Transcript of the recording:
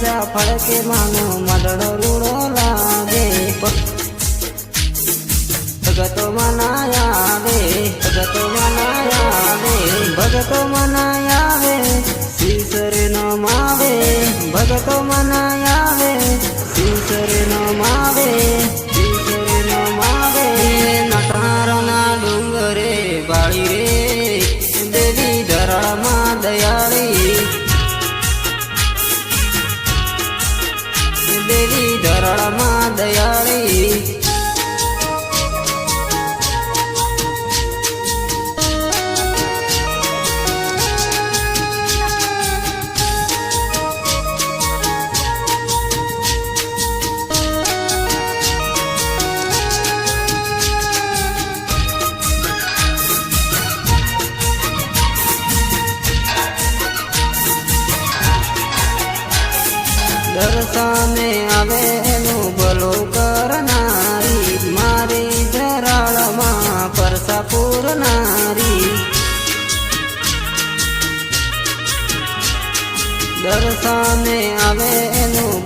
પૈસા ફળકે માનો મદડો રૂડો લાગે ભગતો મનાયા આવે ભગતો મનાયા આવે ભગતો મનાયા આવે શિવસર નો માવે ભગતો મનાયા આવે શિવસર નો માવે શિવસર નો માવે નટારના ડુંગરે બાળી રે દેવી ધરામાં દયાળી દેવી ધરામાં દયાળી દર્શને આવે એનું ભલું કરનારી મારી ધરાળમાં પરસા પૂરનારી દર્શને આવે એનું